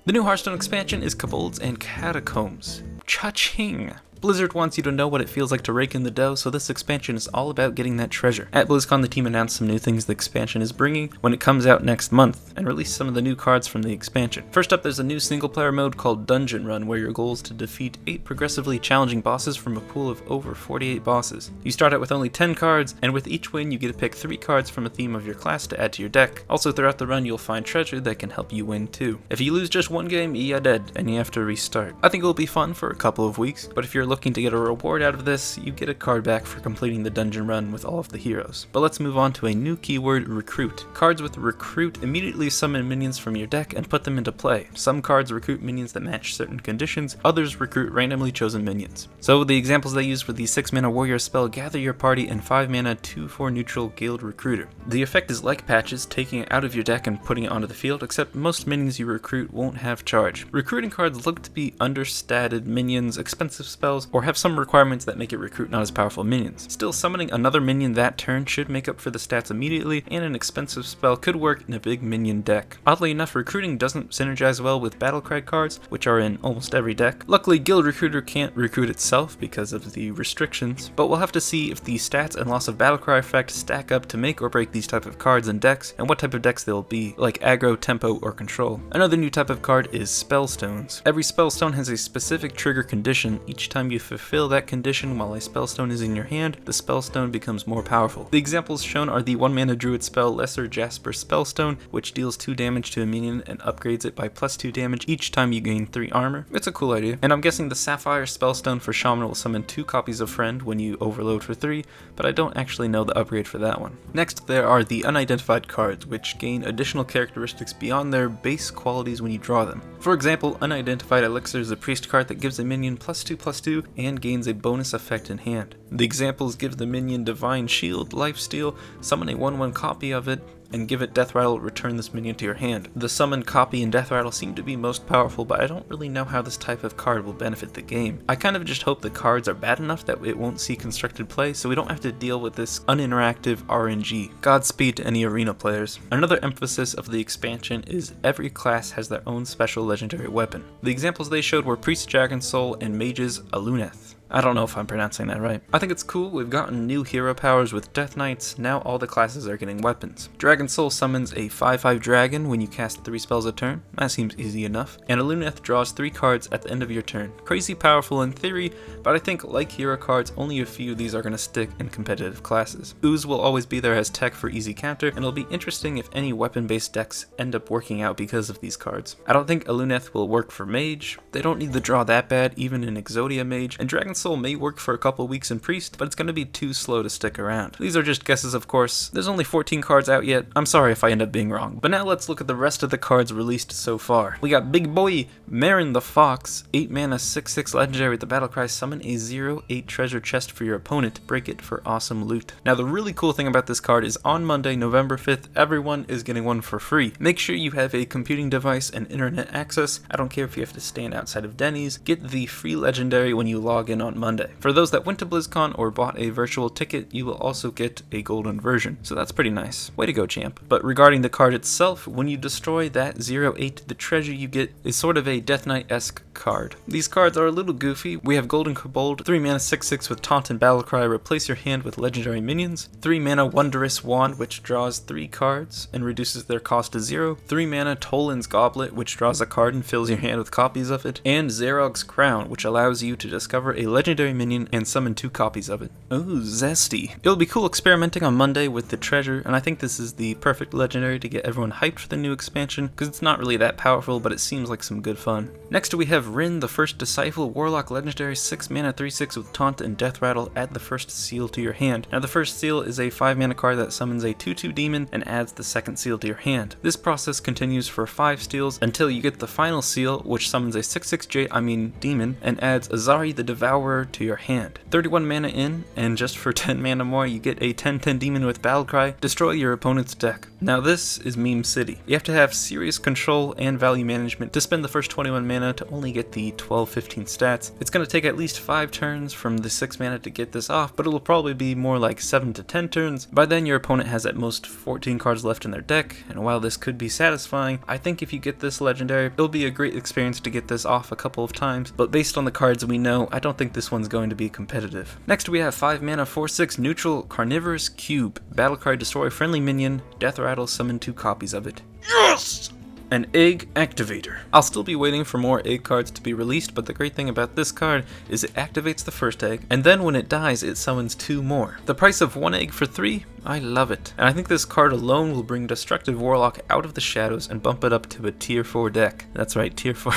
The new Hearthstone expansion is Kobolds and Catacombs. Cha-ching! Blizzard wants you to know what it feels like to rake in the dough, so this expansion is all about getting that treasure. At BlizzCon, the team announced some new things the expansion is bringing when it comes out next month, and released some of the new cards from the expansion. First up, there's a new single-player mode called Dungeon Run, where your goal is to defeat 8 progressively challenging bosses from a pool of over 48 bosses. You start out with only 10 cards, and with each win, you get to pick 3 cards from a theme of your class to add to your deck. Also, throughout the run, you'll find treasure that can help you win too. If you lose just one game, you're dead, and you have to restart. I think it'll be fun for a couple of weeks, but if you're looking to get a reward out of this, you get a card back for completing the dungeon run with all of the heroes. But let's move on to a new keyword, Recruit. Cards with Recruit immediately summon minions from your deck and put them into play. Some cards recruit minions that match certain conditions, others recruit randomly chosen minions. So the examples they use for the 6-mana warrior spell, Gather Your Party, and 5-mana 2/4 neutral Guild Recruiter. The effect is like Patches, taking it out of your deck and putting it onto the field, except most minions you recruit won't have charge. Recruiting cards look to be understated minions, expensive spells, or have some requirements that make it recruit not as powerful minions. Still, summoning another minion that turn should make up for the stats immediately, and an expensive spell could work in a big minion deck. Oddly enough, recruiting doesn't synergize well with Battlecry cards, which are in almost every deck. Luckily, Guild Recruiter can't recruit itself because of the restrictions, but we'll have to see if the stats and loss of Battlecry effect stack up to make or break these type of cards and decks, and what type of decks they'll be, like aggro, tempo, or control. Another new type of card is Spellstones. Every Spellstone has a specific trigger condition. Each time you fulfill that condition while a Spellstone is in your hand, the Spellstone becomes more powerful. The examples shown are the 1-mana Druid spell Lesser Jasper Spellstone, which deals 2 damage to a minion and upgrades it by +2 damage each time you gain 3 armor. It's a cool idea. And I'm guessing the Sapphire Spellstone for Shaman will summon 2 copies of Friend when you overload for 3, but I don't actually know the upgrade for that one. Next, there are the Unidentified cards, which gain additional characteristics beyond their base qualities when you draw them. For example, Unidentified Elixir is a priest card that gives a minion +2/+2 and gains a bonus effect in hand. The examples give the minion Divine Shield, Lifesteal, summon a 1/1 copy of it, and give it Death Rattle, return this minion to your hand. The summoned copy and Death Rattle seem to be most powerful, but I don't really know how this type of card will benefit the game. I kind of just hope the cards are bad enough that it won't see constructed play, so we don't have to deal with this uninteractive RNG. Godspeed to any arena players. Another emphasis of the expansion is every class has their own special legendary weapon. The examples they showed were Priest Dragon Soul and Mages Aluneth. I don't know if I'm pronouncing that right. I think it's cool. We've gotten new hero powers with Death Knights. Now all the classes are getting weapons. Dragon Soul summons a 5/5 dragon when you cast 3 spells a turn. That seems easy enough. And Aluneth draws 3 cards at the end of your turn. Crazy powerful in theory, but I think like hero cards, only a few of these are going to stick in competitive classes. Ooze will always be there as tech for easy counter, and it'll be interesting if any weapon-based decks end up working out because of these cards. I don't think Aluneth will work for Mage. They don't need the draw that bad, even in Exodia Mage, and Dragon Soul may work for a couple weeks in Priest, but it's going to be too slow to stick around. These are just guesses, of course. There's only 14 cards out yet. I'm sorry if I end up being wrong. But now let's look at the rest of the cards released so far. We got Big Boy Marin the Fox, 8-mana 6/6 legendary with the Battlecry, summon a 0/8 treasure chest for your opponent, break it for awesome loot. Now the really cool thing about this card is on Monday, November 5th, everyone is getting one for free. Make sure you have a computing device and internet access. I don't care if you have to stand outside of Denny's. Get the free legendary when you log in on Monday. For those that went to BlizzCon or bought a virtual ticket, you will also get a golden version, so that's pretty nice. Way to go, champ. But regarding the card itself, when you destroy that 0/8, the treasure you get is sort of a Death Knight-esque card. These cards are a little goofy. We have Golden Kobold, 3-mana 6/6 with Taunt and Battlecry, replace your hand with legendary minions. 3-mana Wondrous Wand, which draws 3 cards and reduces their cost to 0. 3-mana Toland's Goblet, which draws a card and fills your hand with copies of it. And Zarog's Crown, which allows you to discover a legendary minion and summon 2 copies of it. Ooh, zesty. It'll be cool experimenting on Monday with the treasure, and I think this is the perfect legendary to get everyone hyped for the new expansion, because it's not really that powerful, but it seems like some good fun. Next we have Rin, the First Disciple, Warlock legendary, 6-mana 3/6 with Taunt and Death Rattle, add the first seal to your hand. Now the first seal is a 5-mana card that summons a 2/2 demon and adds the second seal to your hand. This process continues for 5 steals until you get the final seal, which summons a 6/6 demon and adds Azari the Devourer to your hand. 31 mana in, and just for 10 mana more, you get a 10/10 demon with Battlecry. Destroy your opponent's deck. Now this is Meme City. You have to have serious control and value management to spend the first 21 mana to only get the 12-15 stats. It's going to take at least 5 turns from the 6 mana to get this off, but it'll probably be more like 7 to 10 turns. By then your opponent has at most 14 cards left in their deck, and while this could be satisfying, I think if you get this legendary, it'll be a great experience to get this off a couple of times, but based on the cards we know, I don't think this one's going to be competitive. Next we have 5 mana 4/6 neutral Carnivorous Cube. Battle card, destroy friendly minion, death rattle, summon 2 copies of it. Yes! An Egg Activator. I'll still be waiting for more egg cards to be released, but the great thing about this card is it activates the first egg, and then when it dies, it summons 2 more. The price of 1 egg for 3? I love it. And I think this card alone will bring Destructive Warlock out of the shadows and bump it up to a tier 4 deck. That's right, tier 4.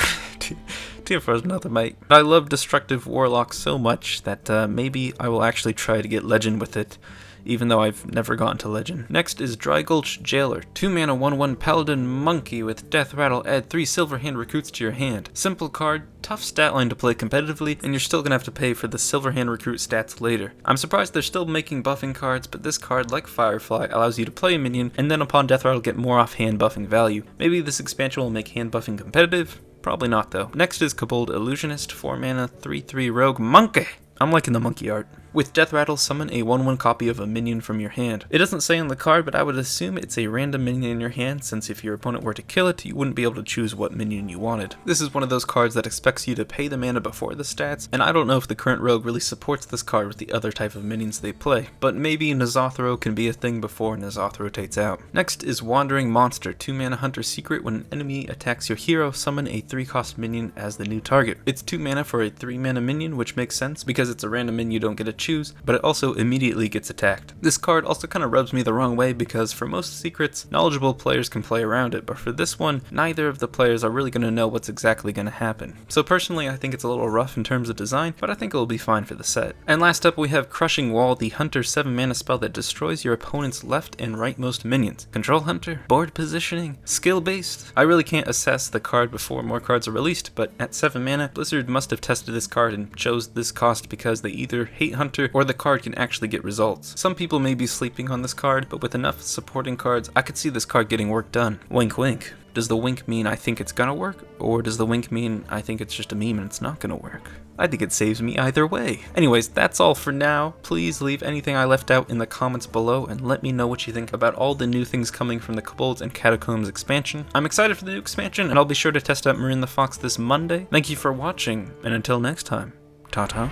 Tier 4 is nothing, mate. I love Destructive Warlock so much that maybe I will actually try to get Legend with it, even though I've never gotten to Legend. Next is Dry Gulch Jailer. 2 mana 1/1 Paladin Monkey with Death Rattle, add 3 Silver Hand recruits to your hand. Simple card, tough stat line to play competitively, and you're still gonna have to pay for the Silver Hand recruit stats later. I'm surprised they're still making buffing cards, but this card, like Firefly, allows you to play a minion, and then upon Death Rattle get more off hand buffing value. Maybe this expansion will make hand buffing competitive? Probably not though. Next is Kobold Illusionist, 4 mana 3/3 Rogue Monkey. I'm liking the monkey art. With Death Rattle, summon a 1/1 copy of a minion from your hand. It doesn't say on the card, but I would assume it's a random minion in your hand, since if your opponent were to kill it, you wouldn't be able to choose what minion you wanted. This is one of those cards that expects you to pay the mana before the stats, and I don't know if the current rogue really supports this card with the other type of minions they play, but maybe Nazothro can be a thing before Nazoth rotates out. Next is Wandering Monster, 2 mana Hunter Secret. When an enemy attacks your hero, summon a 3-cost minion as the new target. It's 2 mana for a 3 mana minion, which makes sense because it's a random minion you don't get to choose, but it also immediately gets attacked. This card also kind of rubs me the wrong way because for most secrets, knowledgeable players can play around it, but for this one, neither of the players are really going to know what's exactly going to happen. So personally, I think it's a little rough in terms of design, but I think it will be fine for the set. And last up, we have Crushing Wall, the Hunter 7 mana spell that destroys your opponent's left and rightmost minions. Control Hunter, board positioning, skill based. I really can't assess the card before more cards are released, but at 7 mana, Blizzard must have tested this card and chose this cost because they either hate Hunter or the card can actually get results. Some people may be sleeping on this card, but with enough supporting cards, I could see this card getting work done. Wink wink. Does the wink mean I think it's gonna work, or does the wink mean I think it's just a meme and it's not gonna work? I think it saves me either way. Anyways, that's all for now. Please leave anything I left out in the comments below and let me know what you think about all the new things coming from the Kobolds and Catacombs expansion. I'm excited for the new expansion, and I'll be sure to test out Marin the Fox this Monday. Thank you for watching, and until next time, ta-ta.